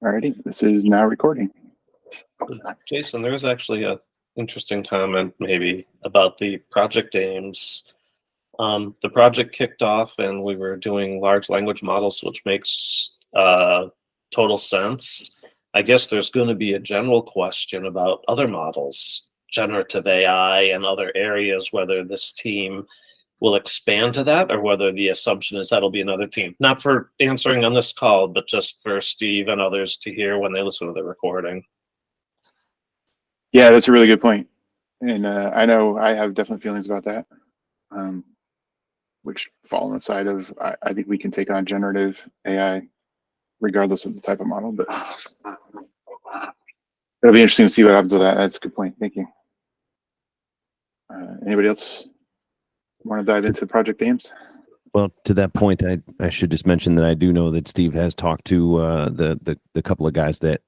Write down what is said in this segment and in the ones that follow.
Alrighty, this is now recording. Jason, there was actually a interesting comment maybe about the project aims. The project kicked off and we were doing large language models, which makes total sense. I guess there's going to be a general question about other models, generative AI and other areas, whether this team will expand to that or whether the assumption is that'll be another team. Not for answering on this call, but just for Steve and others to hear when they listen to the recording. Yeah, that's a really good point. And I know I have definite feelings about that, which fall on the side of, I think we can take on generative AI regardless of the type of model, but it'll be interesting to see what happens with that. That's a good point. Thank you. Anybody else want to dive into project aims? Well, to that point, I should just mention that I do know that Steve has talked to the couple of guys that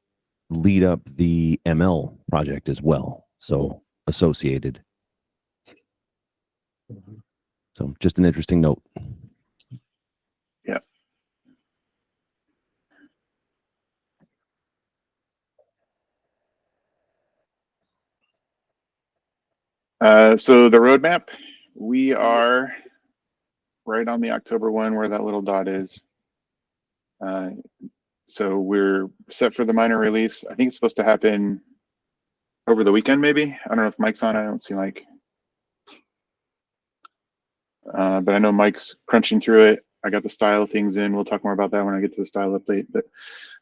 lead up the ML project as well, so associated. So just an interesting note. Yeah. So the roadmap, we are right on the October 1 where that little dot is. So we're set for the minor release. I think it's supposed to happen over the weekend, maybe. I don't know if Mike's on. I don't see Mike. But I know Mike's crunching through it. I got the style things in. We'll talk more about that when I get to the style update. But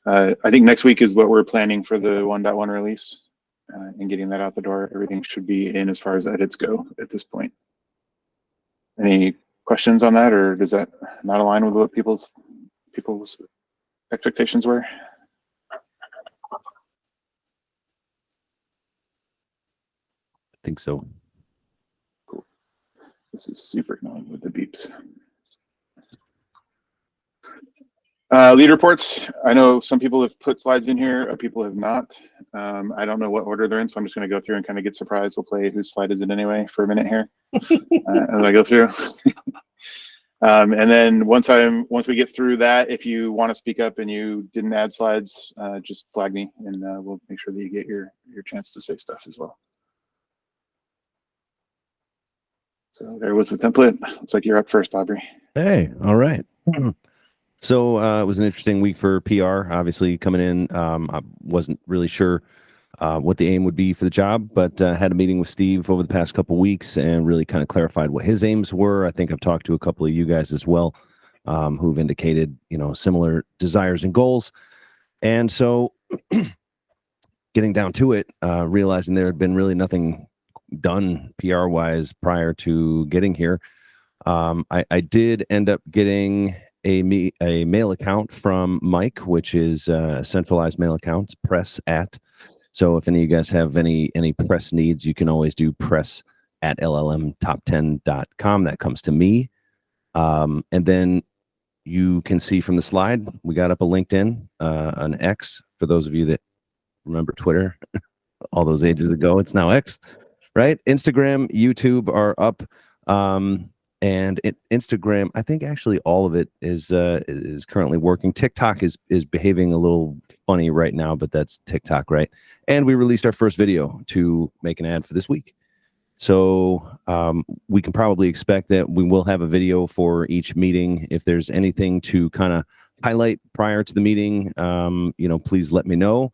I think next week is what we're planning for the 1.1 release and getting that out the door. Everything should be in as far as edits go at this point. Any questions on that, or does that not align with what people's expectations were? I think so. Cool. This is super annoying with the beeps. Lead reports. I know some people have put slides in here, other people have not. I don't know what order they're in, so I'm just going to go through and kind of get surprised. We'll play whose slide is it anyway for a minute here as I go through. And then once we get through that, if you want to speak up and you didn't add slides, just flag me and we'll make sure that you get your chance to say stuff as well. So there was the template. Looks like you're up first, Aubrey. Hey, all right. So it was an interesting week for PR, obviously coming in. I wasn't really sure what the aim would be for the job, but had a meeting with Steve over the past couple of weeks and really kind of clarified what his aims were. I think I've talked to a couple of you guys as well who've indicated, similar desires and goals. And so getting down to it, realizing there had been really nothing done PR-wise prior to getting here. I did end up getting a mail account from Mike, which is a centralized mail account, press at. So if any of you guys have any press needs, you can always do press at llmtop10.com. That comes to me. And then you can see from the slide, we got up a LinkedIn, an X, for those of you that remember Twitter all those ages ago. It's now X, right? Instagram, YouTube are up. And Instagram, I think actually all of it is currently working. TikTok is behaving a little funny right now, but that's TikTok, right? And we released our first video to make an ad for this week. So we can probably expect that we will have a video for each meeting. If there's anything to kind of highlight prior to the meeting, please let me know.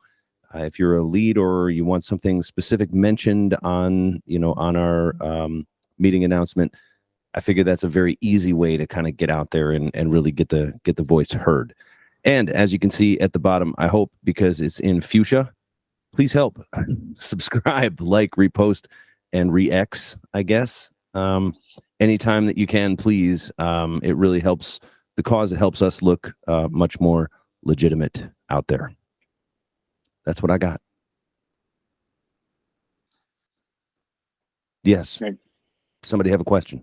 If you're a lead or you want something specific mentioned on our meeting announcement, I figure that's a very easy way to kind of get out there and really get the voice heard. And as you can see at the bottom, I hope, because it's in fuchsia, please help subscribe, like, repost, and re-X, I guess. Anytime that you can, please. It really helps the cause. It helps us look much more legitimate out there. That's what I got. Yes. Okay. Somebody have a question?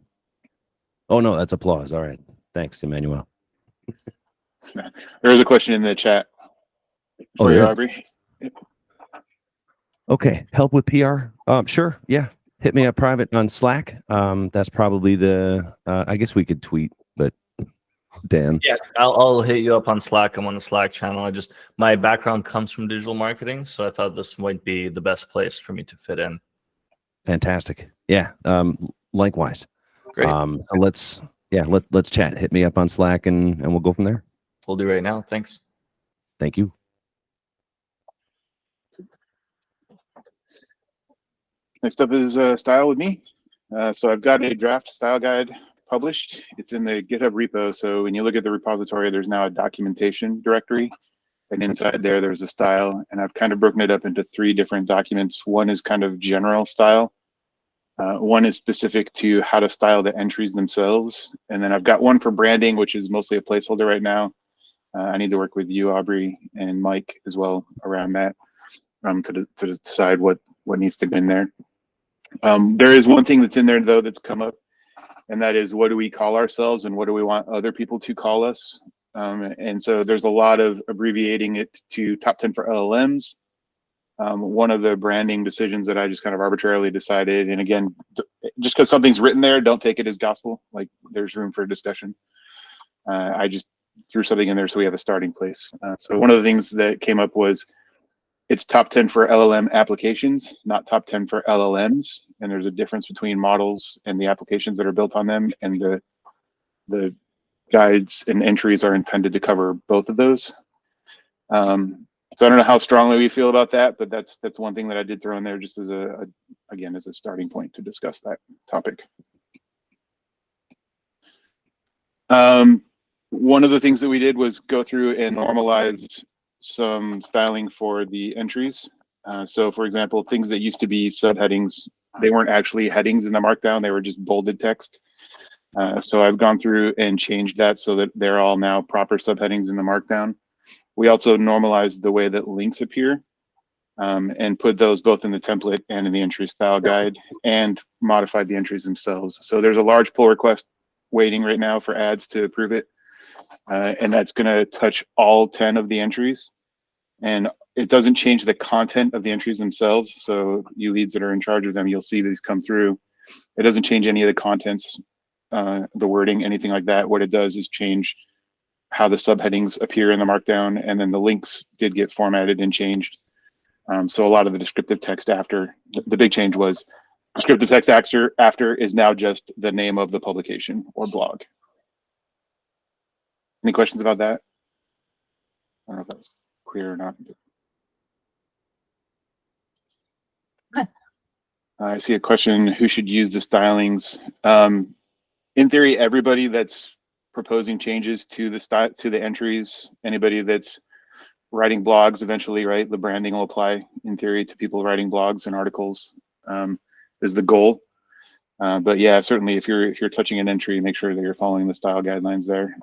Oh, no, that's applause. All right. Thanks, Emmanuel. There was a question in the chat for you, Aubrey. Okay. Help with PR? Sure. Yeah. Hit me up private on Slack. That's probably I guess we could tweet, but Dan. Yeah, I'll hit you up on Slack. I'm on the Slack channel. My background comes from digital marketing, so I thought this might be the best place for me to fit in. Fantastic. Yeah. Likewise. Great. Let's chat. Hit me up on Slack and we'll go from there. We'll do right now. Thanks. Thank you. Next up is style with me. So I've got a draft style guide published. It's in the GitHub repo. So when you look at the repository, there's now a documentation directory. And inside there, there's a style. And I've kind of broken it up into 3 different documents. One is kind of general style. One is specific to how to style the entries themselves. And then I've got one for branding, which is mostly a placeholder right now. I need to work with you, Aubrey, and Mike as well around that to decide what needs to be in there. There is one thing that's in there, though, that's come up, and that is, what do we call ourselves and what do we want other people to call us? And so there's a lot of abbreviating it to top 10 for LLMs. One of the branding decisions that I just kind of arbitrarily decided, and again, just because something's written there, don't take it as gospel. Like, there's room for discussion. I just threw something in there so we have a starting place. So one of the things that came up was, it's top 10 for LLM applications, not top 10 for LLMs. And there's a difference between models and the applications that are built on them. And the guides and entries are intended to cover both of those. So I don't know how strongly we feel about that, but that's one thing that I did throw in there just as again, as a starting point to discuss that topic. One of the things that we did was go through and normalize some styling for the entries. So for example, things that used to be subheadings, they weren't actually headings in the markdown, they were just bolded text. So I've gone through and changed that so that they're all now proper subheadings in the markdown. We also normalized the way that links appear and put those both in the template and in the entry style guide, and modified the entries themselves. So there's a large pull request waiting right now for ads to approve it. And that's going to touch all 10 of the entries. And it doesn't change the content of the entries themselves. So you leads that are in charge of them, you'll see these come through. It doesn't change any of the contents, the wording, anything like that. What it does is change how the subheadings appear in the markdown, and then the links did get formatted and changed. So a lot of the descriptive text after, the big change was descriptive text after is now just the name of the publication or blog. Any questions about that? I don't know if that was clear or not. I see a question, who should use the stylings? In theory, everybody that's proposing changes to the entries, anybody that's writing blogs eventually, right? The branding will apply in theory to people writing blogs and articles, is the goal. But yeah, certainly if you're touching an entry, make sure that you're following the style guidelines there.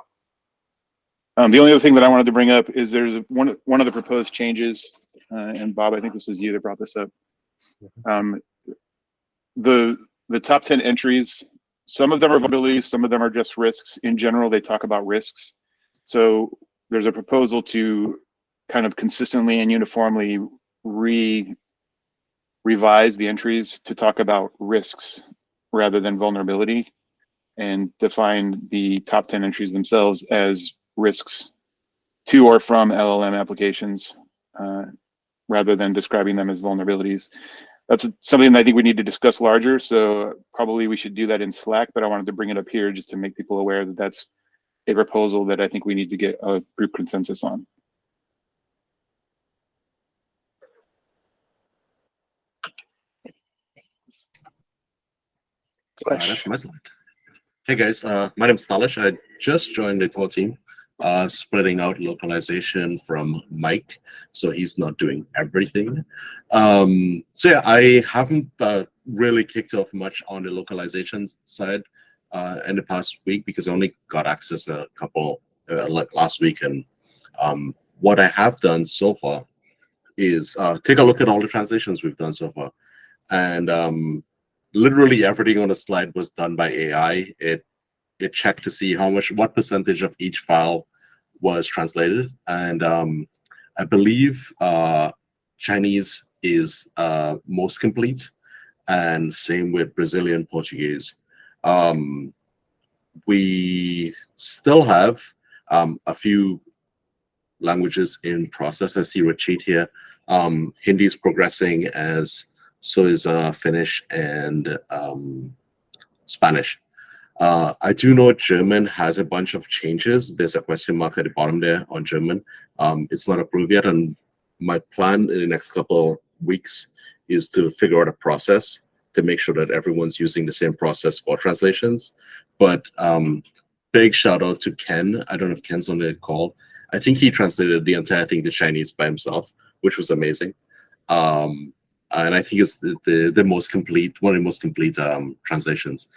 The only other thing that I wanted to bring up is there's one of the proposed changes, and Bob, I think this was you that brought this up. The top 10 entries, some of them are vulnerabilities, some of them are just risks. In general, they talk about risks. So there's a proposal to kind of consistently and uniformly revise the entries to talk about risks rather than vulnerability, and define the top 10 entries themselves as risks to or from LLM applications, rather than describing them as vulnerabilities. That's something that I think we need to discuss larger, so probably we should do that in Slack, but I wanted to bring it up here just to make people aware that that's a proposal that I think we need to get a group consensus on. That's my slide. Hey guys, my name's Talish. I just joined the core team, splitting out localization from Mike, so he's not doing everything. So yeah, I haven't really kicked off much on the localization side in the past week, because I only got access a couple like last week. And what I have done so far is take a look at all the translations we've done so far, and literally everything on the slide was done by AI. It checked to see what percentage of each file was translated, and I believe Chinese is most complete, and same with Brazilian Portuguese. we still have a few languages in process. I see Rachid here. Hindi is progressing, as so is Finnish and Spanish. I do know German has a bunch of changes. There's a question mark at the bottom there on German. It's not approved yet, and my plan in the next couple weeks is to figure out a process to make sure that everyone's using the same process for translations. But big shout out to Ken. I don't know if Ken's on the call. I think he translated the entire thing to Chinese by himself, which was amazing. And I think it's the most complete, one of the most complete translations.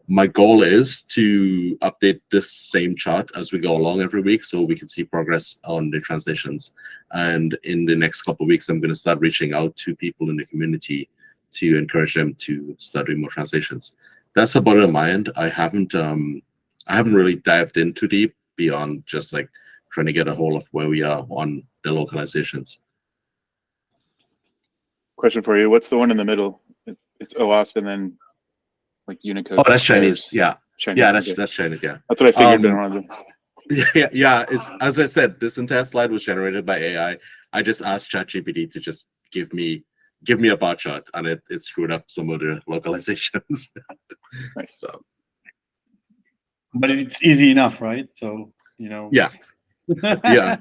My goal is to update this same chart as we go along every week so we can see progress on the translations. And in the next couple of weeks, I'm going to start reaching out to people in the community to encourage them to start doing more translations. That's about it on my end. I haven't really dived in too deep beyond just like trying to get a hold of where we are on the localizations. Question for you. What's the one in the middle? It's OWASP and then like Unicode. Oh, that's Chinese. Yeah. Chinese. Yeah, Okay. that's Chinese. Yeah. That's what I figured. But I wanted to... Yeah. It's, as I said, this entire slide was generated by AI. I just asked ChatGPT to just give me a bar chart, and it screwed up some of the localizations. Nice. So, but it's easy enough, right? So, you know. yeah. Yeah.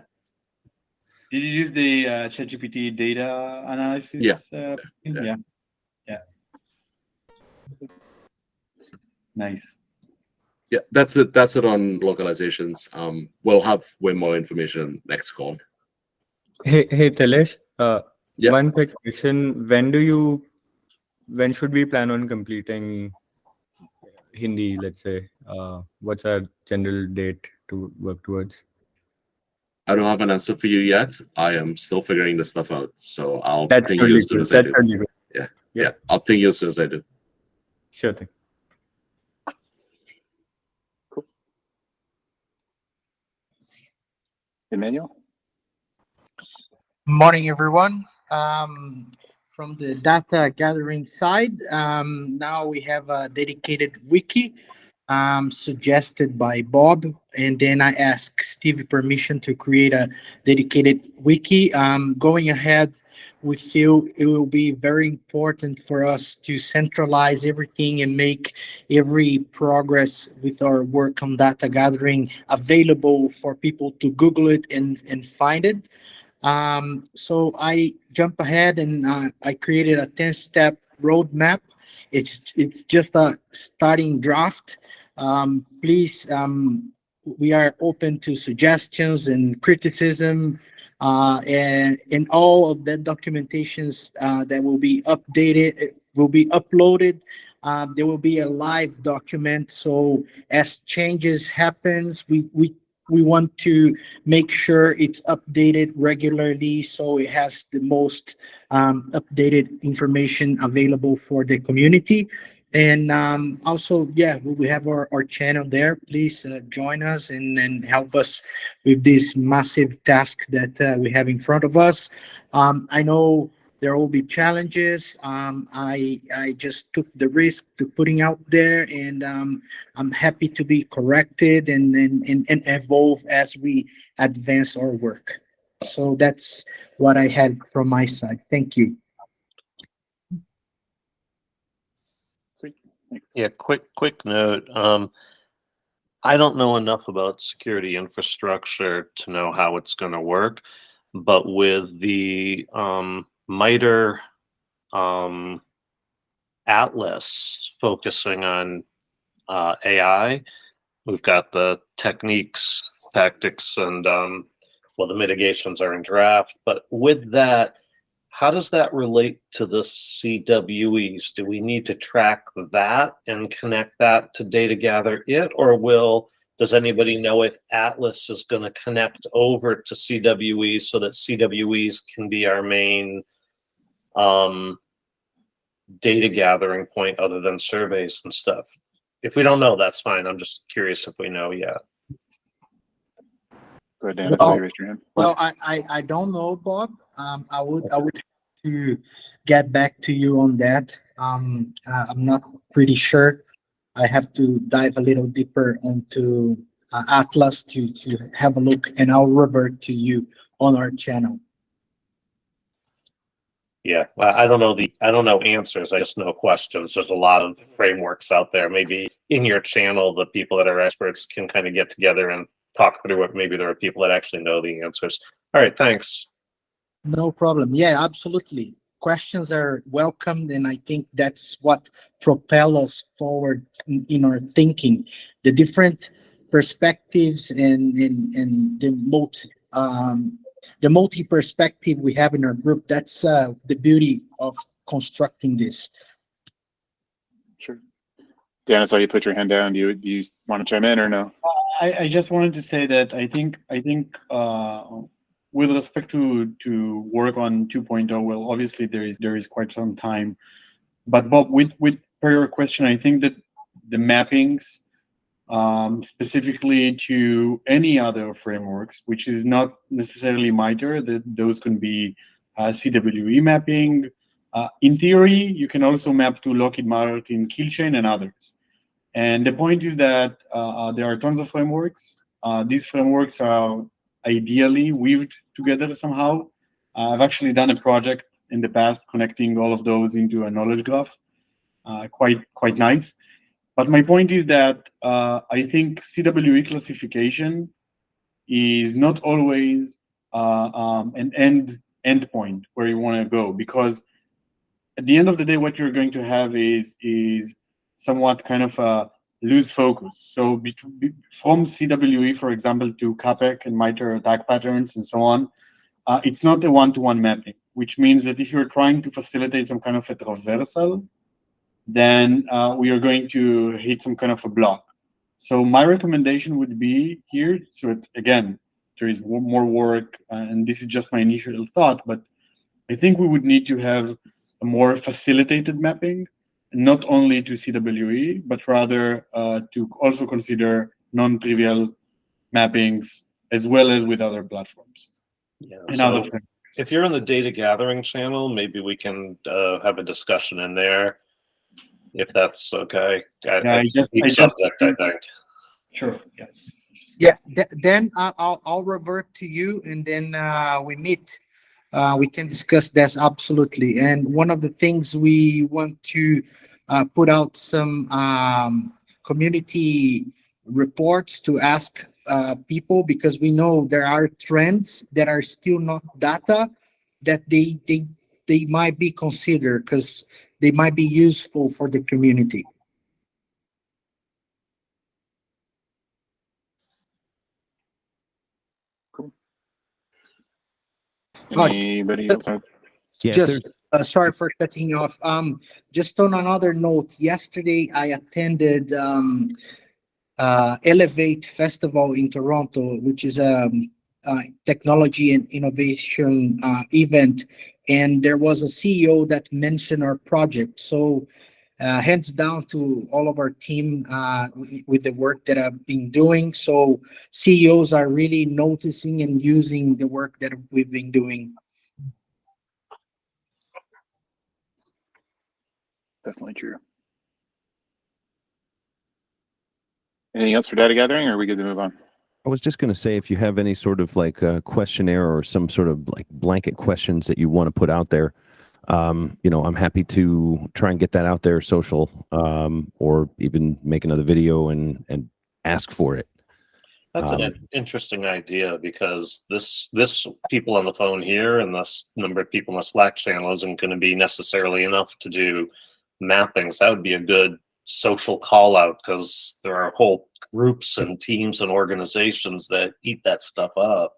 Did you use the ChatGPT data analysis? Yeah. Yeah. Nice. Yeah, that's it. That's it on localizations. We'll have way more information next call. Hey, Talesh. Yeah. One quick question: when should we plan on completing Hindi? Let's say, what's our general date to work towards? I don't have an answer for you yet. I am still figuring this stuff out. So I'll That's ping totally you as soon good. as I That's do. totally good. Yeah. I'll ping you as soon as I do. Sure thing. Emmanuel? Morning, everyone. From the data gathering side, now we have a dedicated wiki suggested by Bob, and then I asked Steve permission to create a dedicated wiki. Going ahead, we feel it will be very important for us to centralize everything and make every progress with our work on data gathering available for people to Google it and find it. So I jump ahead and I created a 10-step roadmap. It's just a starting draft. Please, we are open to suggestions and criticism, and all of the documentations that will be updated will be uploaded. There will be a live document. So as changes happens, we want to make sure it's updated regularly so it has the most updated information available for the community. And also, yeah, we have our channel there. Please join us and help us with this massive task that we have in front of us. I know there will be challenges. I just took the risk to putting out there, and I'm happy to be corrected and evolve as we advance our work. So that's what I had from my side. Thank you. Yeah, quick note. I don't know enough about security infrastructure to know how it's going to work, but with the MITRE Atlas focusing on AI, we've got the techniques, tactics, and well, the mitigations are in draft. But with that, how does that relate to the CWEs? Do we need to track that and connect that to data gather it, or does anybody know if Atlas is going to connect over to CWEs so that CWEs can be our main data gathering point other than surveys and stuff? If we don't know, that's fine. I'm just curious if we know yet. Go ahead, Dan. I saw you raised your hand. Well, I don't know, Bob. I would have to get back to you on that. I'm not pretty sure. I have to dive a little deeper onto Atlas to have a look, and I'll revert to you on our channel. Yeah, I don't know answers. I just know questions. There's a lot of frameworks out there. Maybe in your channel, the people that are experts can kind of get together and talk through it. Maybe there are people that actually know the answers. All right, thanks. No problem. Yeah, absolutely. Questions are welcomed, and I think that's what propel us forward in our thinking. The different perspectives and the multi perspective we have in our group. That's the beauty of constructing this. Sure. Dan, I saw you put your hand down. Do you want to chime in or no? I just wanted to say that I think with respect to work on 2.0, well, obviously there is quite some time, but Bob, with per your question, I think that the mappings, specifically to any other frameworks, which is not necessarily MITRE, that those can be CWE mapping. In theory, you can also map to Lockheed Martin Killchain and others. And the point is that there are tons of frameworks. These frameworks are ideally weaved together somehow. I've actually done a project in the past connecting all of those into a knowledge graph. Quite nice. But my point is that I think CWE classification is not always an end point where you want to go, because at the end of the day, what you're going to have is somewhat kind of a loose focus. So from CWE, for example, to CAPEC and MITRE attack patterns and so on, it's not a one-to-one mapping, which means that if you're trying to facilitate some kind of a traversal, then we are going to hit some kind of a block. So my recommendation would be here, so again, there is more work, and this is just my initial thought, but I think we would need to have a more facilitated mapping, not only to CWE, but rather to also consider non-trivial mappings as well as with other platforms. Yeah, and so other frameworks. if you're in the data gathering channel, maybe we can have a discussion in there, if that's okay. I just subject, I think. Sure. Yeah. Yeah. Then I'll revert to you, and then we meet. We can discuss this absolutely. And one of the things we want to put out some community reports to ask people, because we know there are trends that are still not data that they might be considered, because they might be useful for the community. Anybody else? Yeah, if Just there's sorry for cutting you off. Just on another note, yesterday I attended Elevate Festival in Toronto, which is a technology and innovation event, and there was a CEO that mentioned our project. So hands down to all of our team with the work that I've been doing. So CEOs are really noticing and using the work that we've been doing. Definitely true. Anything else for data gathering, or are we good to move on? I was just going to say, if you have any sort of like a questionnaire or some sort of like blanket questions that you want to put out there, I'm happy to try and get that out there social, or even make another video and ask for it. That's an interesting idea, because this people on the phone here and this number of people in the Slack channel isn't going to be necessarily enough to do mappings. That would be a good social call out, because there are whole groups and teams and organizations that eat that stuff up.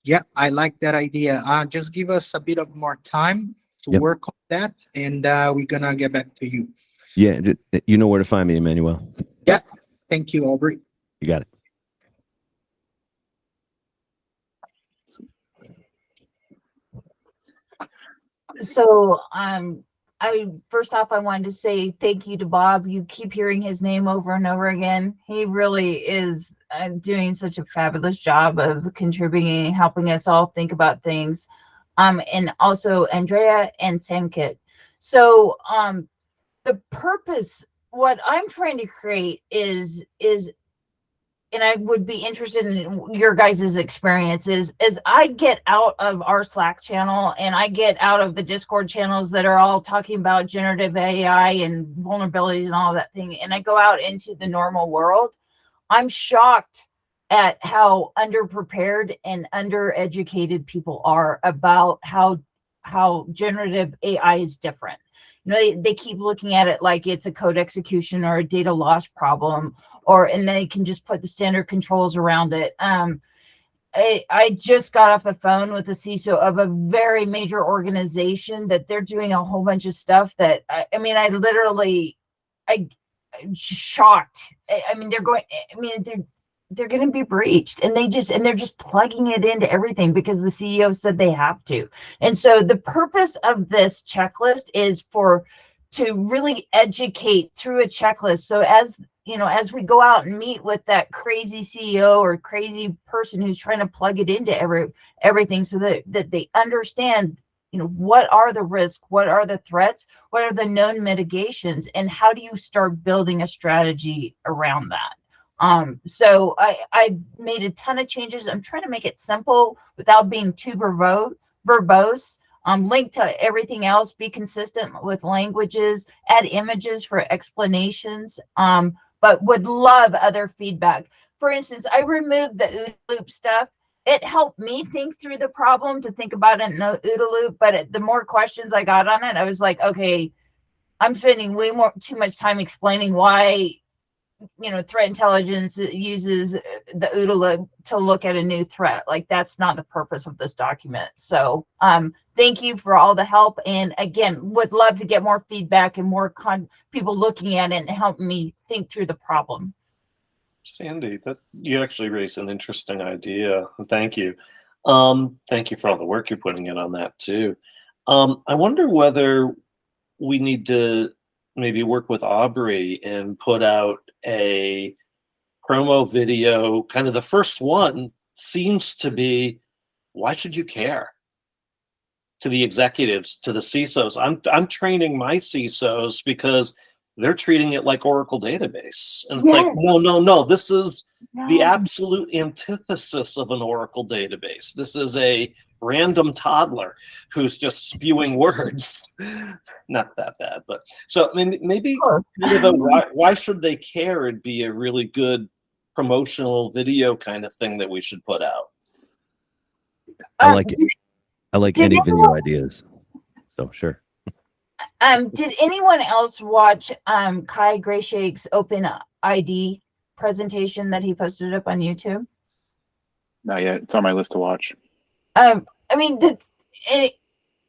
Yeah, I like that idea. Just give us a bit of more time to Yep. work on that, and we're gonna get back to you. Yeah, you know where to find me, Emmanuel. Yeah, thank you, Aubrey. You got it. So I first off, I wanted to say thank you to Bob. You keep hearing his name over and over again. He really is doing such a fabulous job of contributing and helping us all think about things. And also Andrea and Samkit. So the purpose what I'm trying to create is and I would be interested in your guys' experiences, is I get out of our Slack channel and I get out of the Discord channels that are all talking about generative AI and vulnerabilities and all that thing, and I go out into the normal world. I'm shocked at how underprepared and undereducated people are about how generative AI is different. You know, they keep looking at it like it's a code execution or a data loss problem, and they can just put the standard controls around it. I just got off the phone with the CISO of a very major organization that they're doing a whole bunch of stuff that I'm shocked. I mean, they're going to be breached, and they're just plugging it into everything because the CEO said they have to. And so the purpose of this checklist is to really educate through a checklist. So as we go out and meet with that crazy CEO or crazy person who's trying to plug it into everything, so that they understand, what are the risks, what are the threats, what are the known mitigations, and how do you start building a strategy around that. So I made a ton of changes. I'm trying to make it simple without being too verbose. Link to everything else, be consistent with languages, add images for explanations, but would love other feedback. For instance, I removed the OODA loop stuff. It helped me think through the problem, to think about it in the OODA loop, but the more questions I got on it, I was like, okay, I'm spending too much time explaining why threat intelligence uses the OODA loop to look at a new threat. Like, that's not the purpose of this document. So thank you for all the help. And again, would love to get more feedback and more people looking at it and help me think through the problem. Sandy, that you actually raised an interesting idea. Thank you. Thank you for all the work you're putting in on that too. I wonder whether we need to maybe work with Aubrey and put out a promo video. Kind of the first one seems to be, why should you care? To the executives, to the CISOs. I'm training my CISOs because they're treating it like Oracle database. And it's like, no, this is the absolute antithesis of an Oracle database. This is a random toddler who's just spewing words. Not that bad, but so I mean, maybe kind of a why should they care? It'd be a really good promotional video kind of thing that we should put out. I like it. I like any video ideas. So sure. Did anyone else watch Kai Grayshake's Open ID presentation that he posted up on YouTube? Not yet. It's on my list to watch. I mean,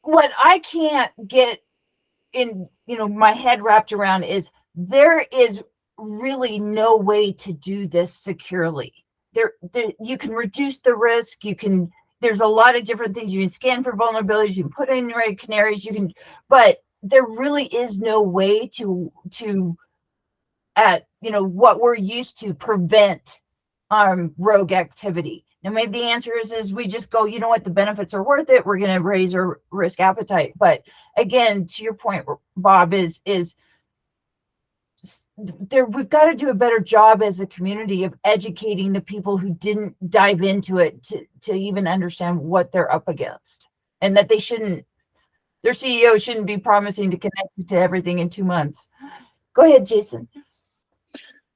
what I can't get in, my head wrapped around is there is really no way to do this securely. You can reduce the risk. There's a lot of different things. You can scan for vulnerabilities. You can put in red canaries. But there really is no way to what we're used to prevent rogue activity. Now, maybe the answer is we just go, you know what, the benefits are worth it. We're going to raise our risk appetite. But again, to your point, Bob, is there, we've got to do a better job as a community of educating the people who didn't dive into it to even understand what they're up against, and that their CEO shouldn't be promising to connect to everything in 2 months. Go ahead, Jason.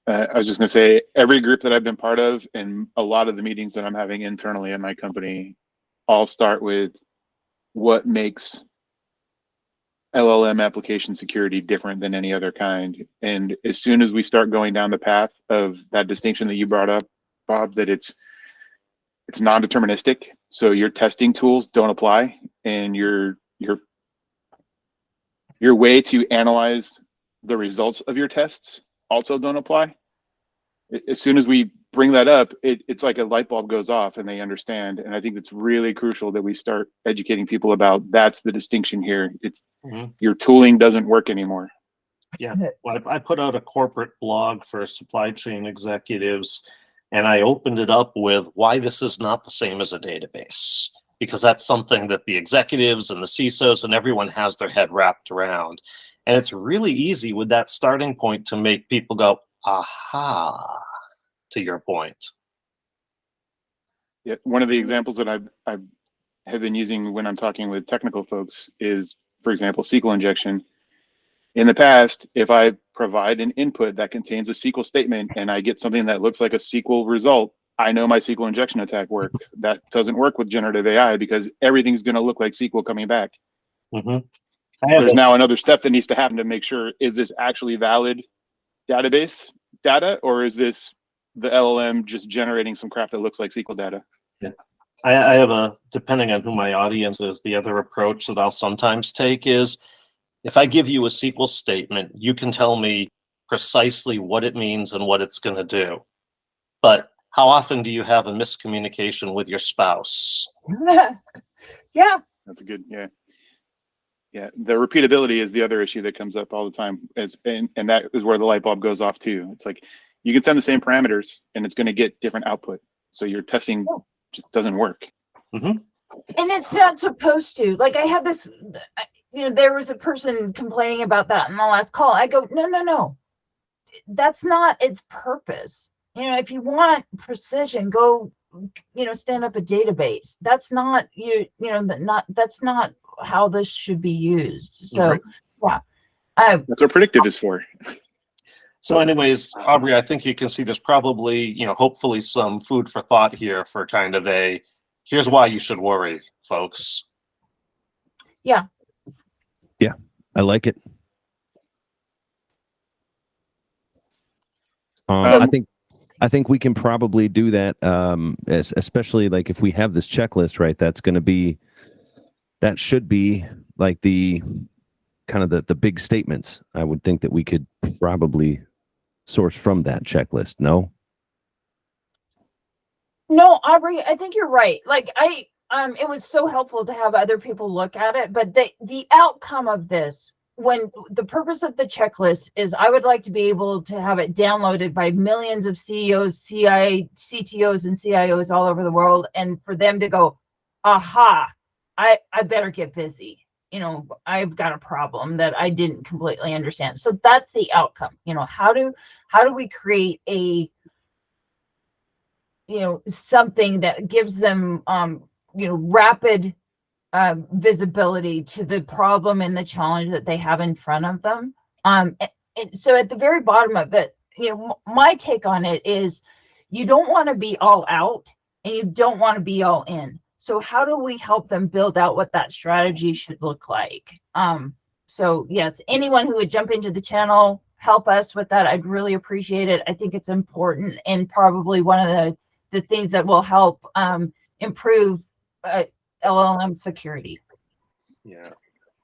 I was just going to say, every group that I've been part of and a lot of the meetings that I'm having internally in my company all start with what makes LLM application security different than any other kind. And as soon as we start going down the path of that distinction that you brought up, Bob, that it's non-deterministic, so your testing tools don't apply, and your way to analyze the results of your tests also don't apply. As soon as we bring that up, it's like a light bulb goes off and they understand. And I think it's really crucial that we start educating people about that's the distinction here. It's your tooling doesn't work anymore. Yeah, well, I put out a corporate blog for supply chain executives, and I opened it up with why this is not the same as a database, because that's something that the executives and the CISOs and everyone has their head wrapped around. And it's really easy with that starting point to make people go, aha, to your point. Yeah, one of the examples that I have been using when I'm talking with technical folks is, for example, SQL injection. In the past, if I provide an input that contains a SQL statement and I get something that looks like a SQL result, I know my SQL injection attack worked. That doesn't work with generative AI because everything's going to look like SQL coming back. Mm-hmm. There's now another step that needs to happen to make sure, is this actually valid database data, or is this the LLM just generating some crap that looks like SQL data? Yeah. I have a, depending on who my audience is, the other approach that I'll sometimes take is, if I give you a SQL statement, you can tell me precisely what it means and what it's going to do. But how often do you have a miscommunication with your spouse? Yeah. That's a good, yeah. Yeah, the repeatability is the other issue that comes up all the time, and that is where the light bulb goes off too. It's like you can send the same parameters and it's going to get different output. So your testing just doesn't work. Mm-hmm. And it's not supposed to. Like, I had this, there was a person complaining about that in the last call. I go, no. That's not its purpose. If you want precision, go, stand up a database. That's not, that's not how this should be used. So, yeah. That's what predictive is for. So anyways, Aubrey, I think you can see there's probably, hopefully some food for thought here for kind of a, here's why you should worry, folks. Yeah. Yeah, I like it. I think we can probably do that, especially like if we have this checklist, right? That should be like the kind of the big statements. I would think that we could probably source from that checklist. No, Aubrey, I think you're right. Like, it was so helpful to have other people look at it, but the outcome of this, when the purpose of the checklist is, I would like to be able to have it downloaded by millions of CEOs, CTOs, and CIOs all over the world, and for them to go, aha, I better get busy. I've got a problem that I didn't completely understand. So that's the outcome. How do we create a, something that gives them, rapid visibility to the problem and the challenge that they have in front of them. And so at the very bottom of it, my take on it is, you don't want to be all out and you don't want to be all in. So how do we help them build out what that strategy should look like? So yes, anyone who would jump into the channel, help us with that. I'd really appreciate it. I think it's important and probably one of the things that will help improve LLM security. Yeah,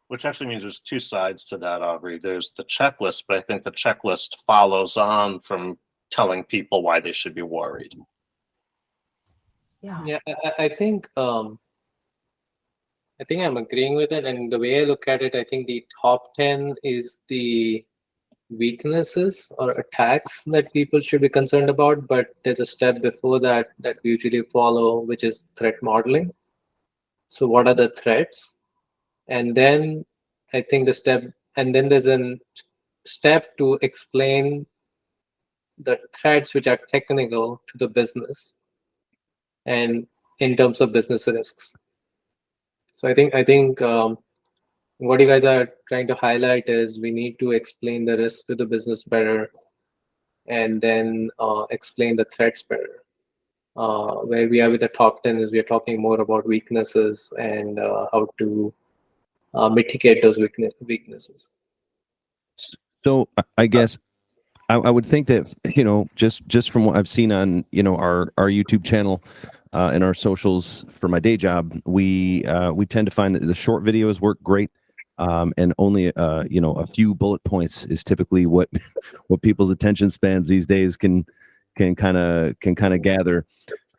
which actually means there's two sides to that, Aubrey. There's the checklist, but I think the checklist follows on from telling people why they should be worried. Yeah, I think I'm agreeing with it. And the way I look at it, I think the top 10 is the weaknesses or attacks that people should be concerned about. But there's a step before that we usually follow, which is threat modeling. So what are the threats? And then I think there's a step to explain the threats which are technical to the business and in terms of business risks. So I think what you guys are trying to highlight is we need to explain the risk to the business better, and then explain the threats better. Where we are with the top 10 is we are talking more about weaknesses and how to mitigate those weaknesses. so I guess I would think that just from what I've seen on our YouTube channel and our socials for my day job, we tend to find that the short videos work great, and only a few bullet points is typically what people's attention spans these days can kind of gather,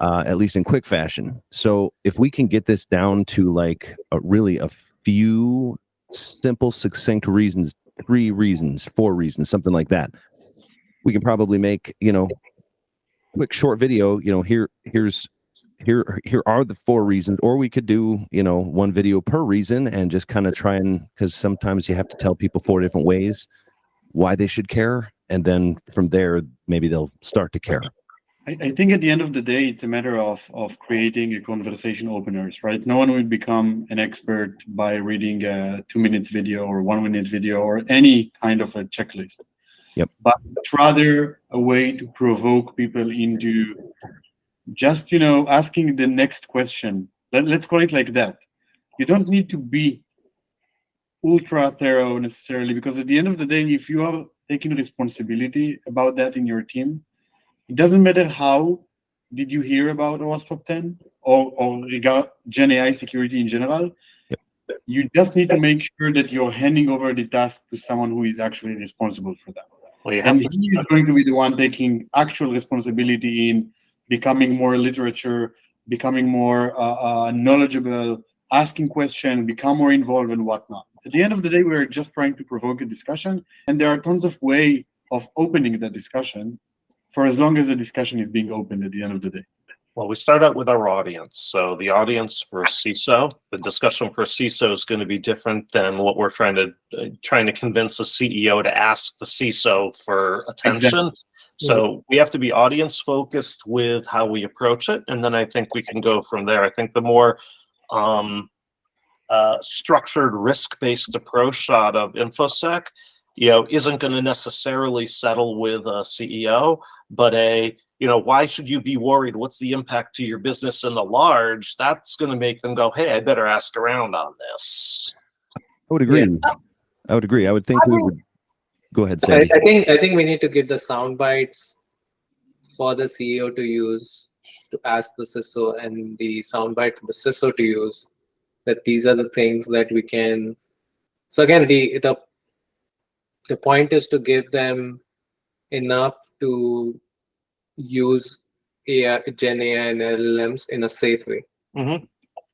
at least in quick fashion. So if we can get this down to like really a few simple, succinct reasons, 3 reasons, 4 reasons, something like that, we can probably make quick short video. Here's here are the 4 reasons, or we could do, you know, 1 video per reason and just kind of try and, because sometimes you have to tell people 4 different ways why they should care, and then from there maybe they'll start to care. I think at the end of the day, it's a matter of creating a conversation openers, right? No one will become an expert by reading a 2 minutes video or 1 minute video or any kind of a checklist. Yep. But rather a way to provoke people into just, you know, asking the next question. Let's call it like that. You don't need to be ultra thorough necessarily, because at the end of the day, if you are taking responsibility about that in your team, it doesn't matter how did you hear about OWASP Top 10 or regard Gen AI security in general. Yep. You just need to make sure that you're handing over the task to someone who is actually responsible for that. Well, you have And to he is going to be the one taking actual responsibility in becoming more literature, becoming more knowledgeable, asking questions, become more involved and whatnot. At the end of the day, we're just trying to provoke a discussion, and there are tons of ways of opening that discussion for as long as the discussion is being opened at the end of the day. Well, we start out with our audience. So the audience for CISO, the discussion for CISO is going to be different than what we're trying to convince the CEO to ask the CISO for attention. Exactly. So we have to be audience focused with how we approach it, and then I think we can go from there. I think the more structured risk-based approach out of InfoSec, you know, isn't going to necessarily settle with a CEO, but you know, why should you be worried? What's the impact to your business in the large? That's going to make them go, hey, I better ask around on this. I would agree. Yeah. I would agree. I would think we would. Go ahead, Sandy. I think we need to give the sound bites for the CEO to use to ask the CISO, and the sound bite for the CISO to use, that these are the things that we can. So again, the point is to give them enough to use AI, Gen AI and LLMs in a safe way. Mm-hmm.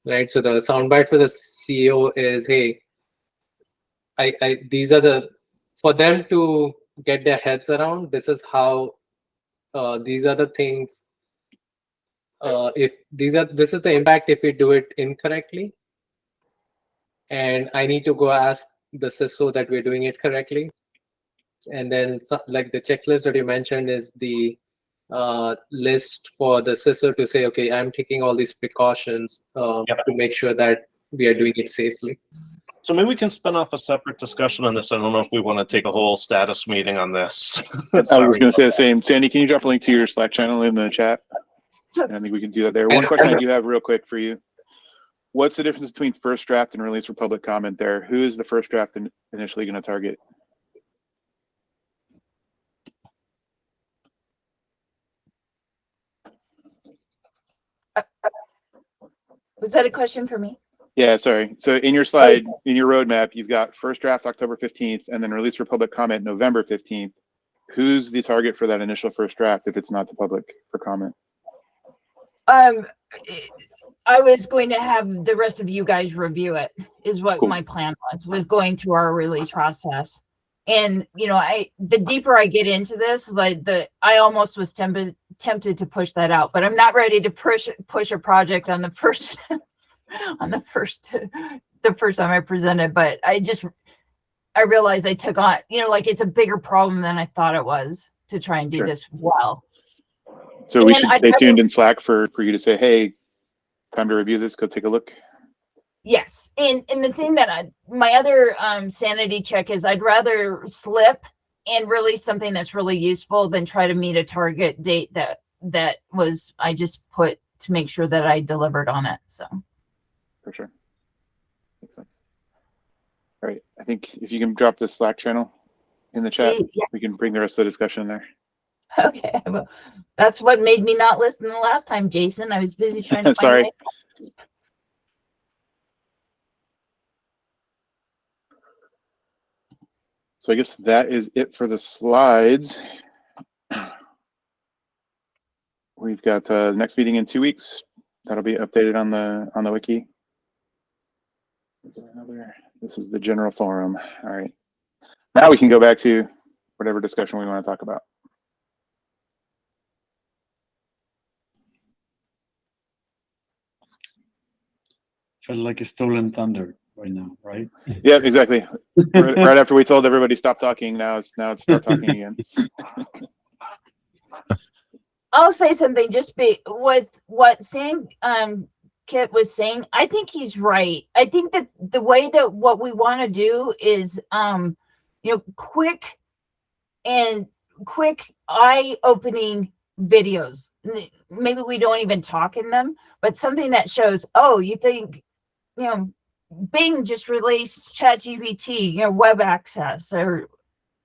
Right? So the soundbite for the CEO is, hey, these are the, for them to get their heads around, this is how, these are the things, this is the impact if we do it incorrectly. And I need to go ask the CISO that we're doing it correctly. And then like the checklist that you mentioned is the list for the CISO to say, okay, I'm taking all these precautions to make sure that we are doing it safely. So maybe we can spin off a separate discussion on this. I don't know if we want to take a whole status meeting on this. I was going to say the same. Sandy, can you drop a link to your Slack channel in the chat? I think we can do that there. One question I do have real quick for you. What's the difference between first draft and release for public comment there? Who is the first draft initially going to target? Was that a question for me? Yeah, sorry. So in your slide, in your roadmap, you've got first draft October 15th and then release for public comment November 15th. Who's the target for that initial first draft if it's not the public for comment? I was going to have the rest of you guys review it, is what Cool. my plan was going through our release process. And, you know, the deeper I get into this, like I almost was tempted to push that out, but I'm not ready to push a project on the first the first time I presented. But I realized I took on, you know, like it's a bigger problem than I thought it was to try and do Sure. this well. So we should stay tuned in Slack for you to say, hey, time to review this, go take a look. Yes, and the thing that my other sanity check is, I'd rather slip and release something that's really useful than try to meet a target date that was I just put to make sure that I delivered on it. So For sure. Makes sense. All right. I think if you can drop the Slack channel in the chat, we can bring the rest of the discussion in there. Okay, well, that's what made me not listen the last time, Jason. I was busy trying to find Sorry. my- So I guess that is it for the slides. We've got the next meeting in 2 weeks. That'll be updated on the wiki. Is there another? This is the general forum. All right. Now we can go back to whatever discussion we want to talk about. Felt like a stolen thunder right now, right? Yeah, exactly. Right after we told everybody stop talking, now it's start talking again. I'll say something just with what Sam Kit was saying. I think he's right. I think that the way that what we want to do is quick eye-opening videos. Maybe we don't even talk in them, but something that shows, oh, you think, Bing just released ChatGPT, web access or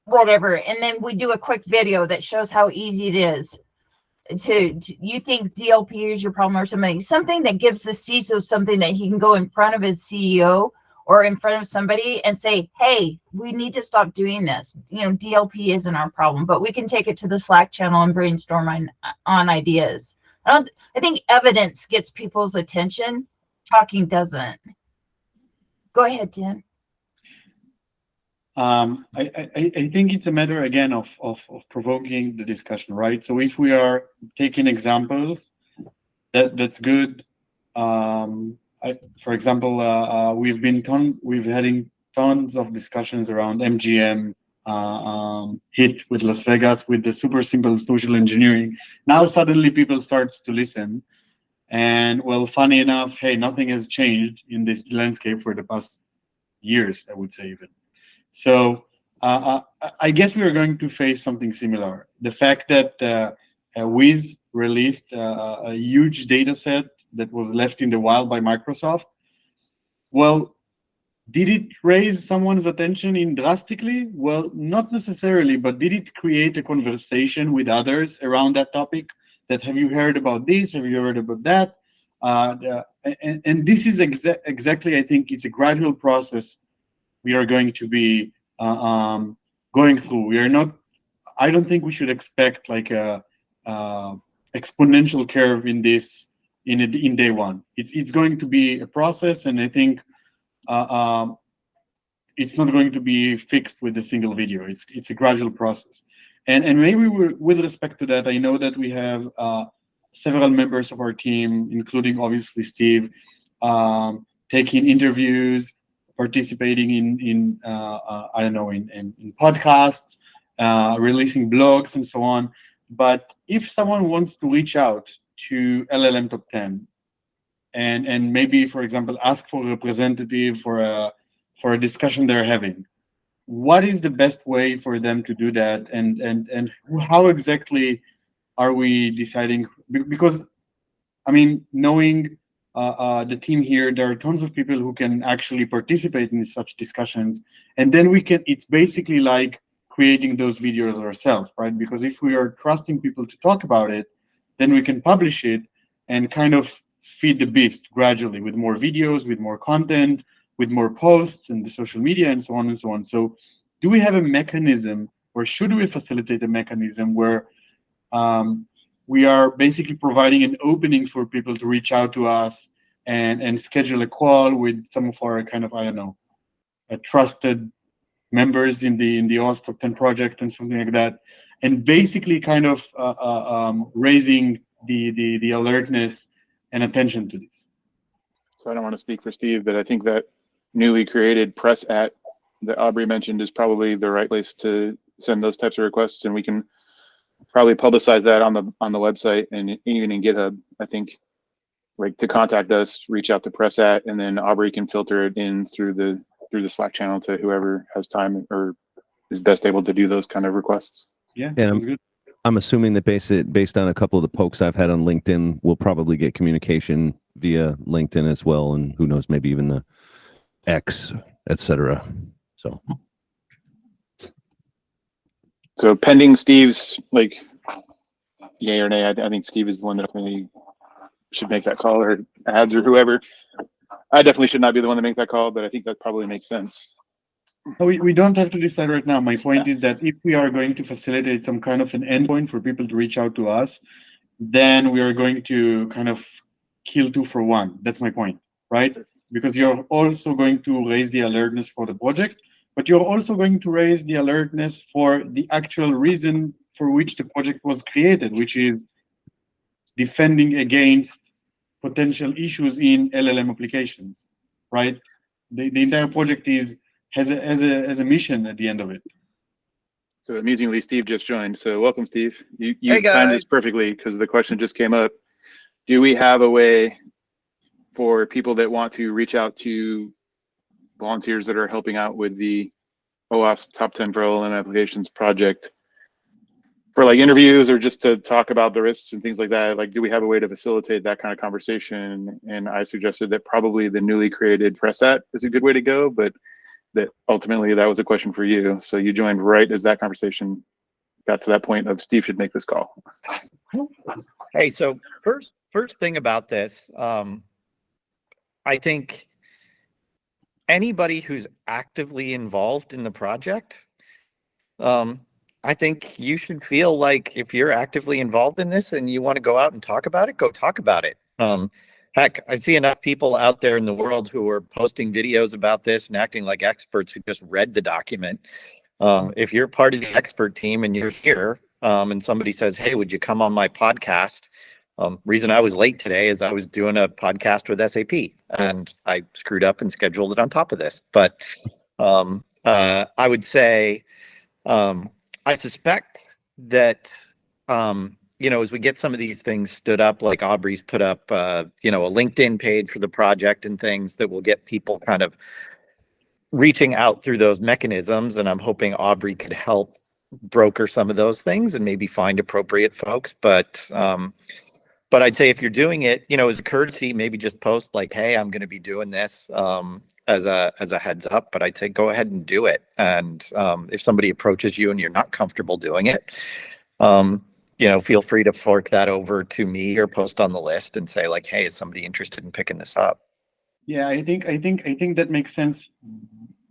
whatever, and then we do a quick video that shows how easy it is to you think DLP is your problem or something that gives the CISO something that he can go in front of his CEO or in front of somebody and say, hey, we need to stop doing this. DLP isn't our problem, but we can take it to the Slack channel and brainstorm on ideas. I think evidence gets people's attention. Talking doesn't. Go ahead, Dan. I think it's a matter again of provoking the discussion, right? So if we are taking examples, that's good. For example, we've had tons of discussions around MGM hit with Las Vegas with the super simple social engineering. Now suddenly people start to listen, and well, funny enough, hey, nothing has changed in this landscape for the past years, I would say even. So I guess we are going to face something similar. The fact that Wiz released a huge data set that was left in the wild by Microsoft, well, did it raise someone's attention drastically? Well, not necessarily, but did it create a conversation with others around that topic? That have you heard about this? Have you heard about that? And this is exactly, I think, it's a gradual process we are going to be going through. We are not. I don't think we should expect like a exponential curve in this in day one. It's going to be a process, and I think it's not going to be fixed with a single video. It's a gradual process, and maybe with respect to that, I know that we have several members of our team, including obviously Steve, taking interviews, participating in I don't know, in podcasts, releasing blogs and so on. But if someone wants to reach out to LLM Top 10 and maybe, for example, ask for a representative for a discussion they're having, what is the best way for them to do that? And how exactly are we deciding? Because I mean, knowing the team here, there are tons of people who can actually participate in such discussions, and then it's basically like creating those videos ourselves, right? Because if we are trusting people to talk about it, then we can publish it and kind of feed the beast gradually with more videos, with more content, with more posts and the social media and so on and so on. So do we have a mechanism, or should we facilitate a mechanism where we are basically providing an opening for people to reach out to us and schedule a call with some of our kind of, I don't know, trusted members in the OWASP Top 10 project and something like that, and basically kind of raising the alertness and attention to this. So I don't want to speak for Steve, but I think that newly created press at that Aubrey mentioned is probably the right place to send those types of requests, and we can probably publicize that on the website and even in GitHub. I think, like, to contact us, reach out to press at, and then Aubrey can filter it in through the Slack channel to whoever has time or is best able to do those kind of requests. Yeah, Yeah, sounds good. I'm assuming that based on a couple of the pokes I've had on LinkedIn, we'll probably get communication via LinkedIn as well, and who knows, maybe even the X, etc. So pending Steve's like yay or nay, I think Steve is the one that definitely should make that call, or ads or whoever. I definitely should not be the one to make that call, but I think that probably makes sense. We don't have to decide right now. My point is that if we are going to facilitate some kind of an endpoint for people to reach out to us, then we are going to kind of kill two for one. That's my point, right? Because you're also going to raise the alertness for the project, but you're also going to raise the alertness for the actual reason for which the project was created, which is defending against potential issues in LLM applications, right? The entire project has a mission at the end of it. So amusingly, Steve just joined. So welcome, Steve. You Hey, timed this guys. perfectly because the question just came up. Do we have a way for people that want to reach out to volunteers that are helping out with the OWASP Top 10 for LLM Applications project for like interviews or just to talk about the risks and things like that? Like, do we have a way to facilitate that kind of conversation? And I suggested that probably the newly created Pressat is a good way to go, but that ultimately that was a question for you. So you joined right as that conversation got to that point of Steve should make this call. Hey, so first thing about this, I think anybody who's actively involved in the project, I think you should feel like if you're actively involved in this and you want to go out and talk about it, go talk about it. Heck, I see enough people out there in the world who are posting videos about this and acting like experts who just read the document. If you're part of the expert team and you're here, and somebody says, "Hey, would you come on my podcast?" Reason I was late today is I was doing a podcast with SAP and I screwed up and scheduled it on top of this. But I would say I suspect that as we get some of these things stood up, like Aubrey's put up, a LinkedIn page for the project and things that will get people kind of reaching out through those mechanisms. And I'm hoping Aubrey could help broker some of those things and maybe find appropriate folks. But I'd say if you're doing it, as a courtesy, maybe just post like, "Hey, I'm going to be doing this," as a heads up. But I'd say go ahead and do it. And if somebody approaches you and you're not comfortable doing it, feel free to fork that over to me or post on the list and say like, "Hey, is somebody interested in picking this up?" Yeah, I think that makes sense.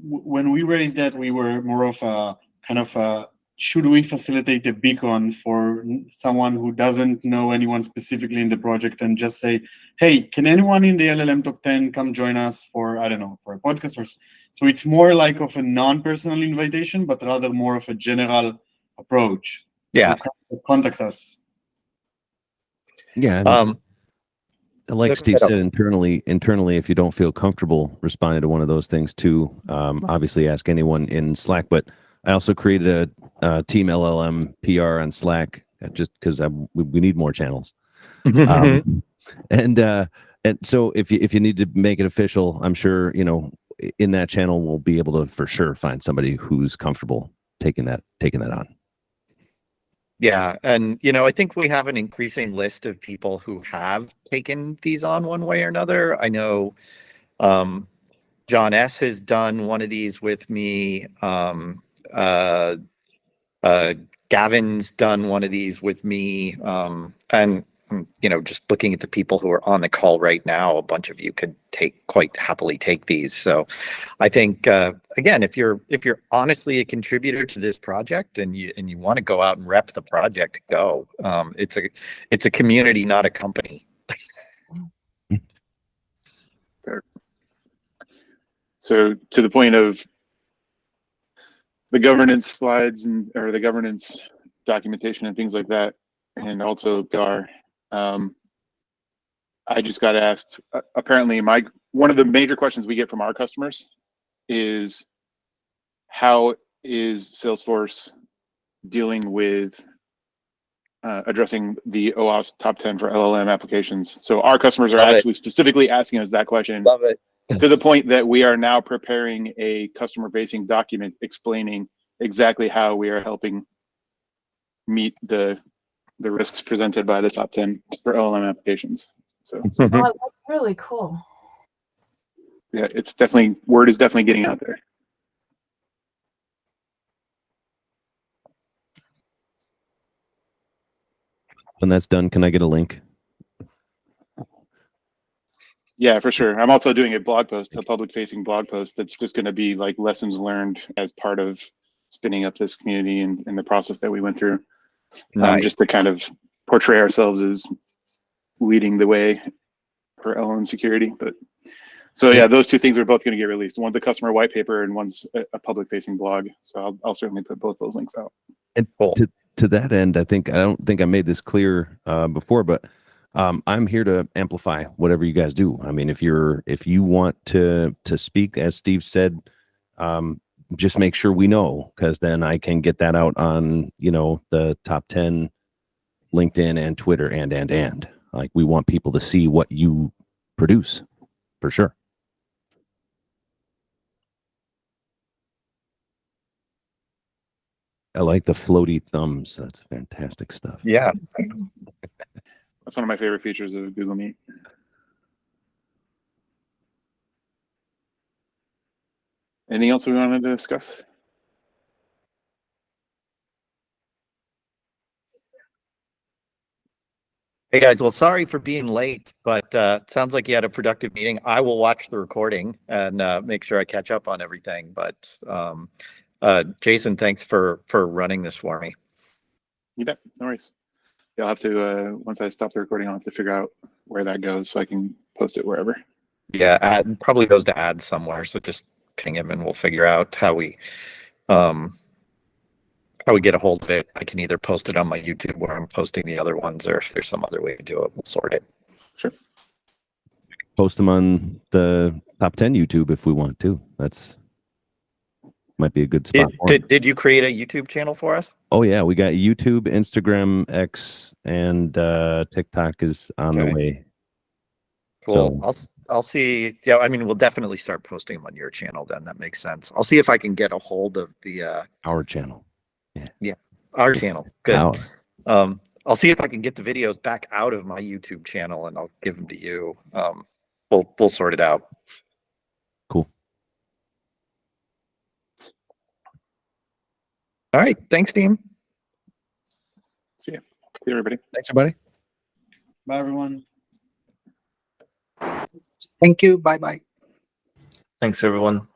When we raised that, we were more of a kind of a, should we facilitate a beacon for someone who doesn't know anyone specifically in the project and just say, "Hey, can anyone in the LLM top 10 come join us for, I don't know, for a podcast?" So it's more like of a non-personal invitation, but rather more of a general approach. Yeah. So contact us. Yeah. Like Steve said, internally, if you don't feel comfortable responding to one of those things too, obviously ask anyone in Slack. But I also created a Team LLM PR on Slack just because we need more channels. And so if you need to make it official, I'm sure in that channel we'll be able to for sure find somebody who's comfortable taking that on. Yeah, and I think we have an increasing list of people who have taken these on one way or another. I know John S. has done one of these with me. Gavin's done one of these with me, and just looking at the people who are on the call right now, a bunch of you could quite happily take these. So I think again, if you're honestly a contributor to this project and you want to go out and rep the project, go. It's a community, not a company. Fair. So to the point of the governance slides or the governance documentation and things like that, and also GAR, I just got asked, apparently one of the major questions we get from our customers is, how is Salesforce dealing with addressing the OWASP top 10 for LLM applications? So our customers are actually specifically asking us that question. Love it. To the point that we are now preparing a customer-facing document explaining exactly how we are helping meet the risks presented by the top 10 for LLM applications. So Oh, that's really cool. yeah, word is definitely getting out there. When that's done, can I get a link? Yeah, for sure. I'm also doing a public-facing blog post that's just going to be like lessons learned as part of spinning up this community and the process that we went through. Nice. Just to kind of portray ourselves as leading the way for LLM security. But so yeah, those two things are both going to get released. One's a customer white paper and one's a public-facing blog. So I'll certainly put both those links out. And to that end, I don't think I made this clear before, but I'm here to amplify whatever you guys do. I mean, if you want to speak, as Steve said, just make sure we know, because then I can get that out on, the top 10 LinkedIn and Twitter and like, we want people to see what you produce for sure. I like the floaty thumbs. That's fantastic stuff. Yeah. That's one of my favorite features of Google Meet. Anything else we wanted to discuss? Hey guys, well, sorry for being late, but sounds like you had a productive meeting. I will watch the recording and make sure I catch up on everything. But Jason, thanks for running this for me. You bet. No worries. You'll have to, once I stop the recording, I'll have to figure out where that goes so I can post it wherever. Yeah, probably goes to ads somewhere. So just ping him and we'll figure out how we get a hold of it. I can either post it on my YouTube where I'm posting the other ones, or if there's some other way to do it, we'll sort it. Sure. Post them on the top 10 YouTube if we want to. That's might be a good spot. Did you create a YouTube channel for us? Oh yeah, we got YouTube, Instagram, X, and TikTok is on the way. Cool. So, I'll see. Yeah, I mean, we'll definitely start posting them on your channel then. That makes sense. I'll see if I can get a hold of the our channel. Yeah, our channel. Good. Our. I'll see if I can get the videos back out of my YouTube channel and I'll give them to you. We'll sort it out. Cool. All right. Thanks, team. See ya. See you, everybody. Thanks, everybody. Bye, everyone. Thank you. Bye-bye. Thanks, everyone.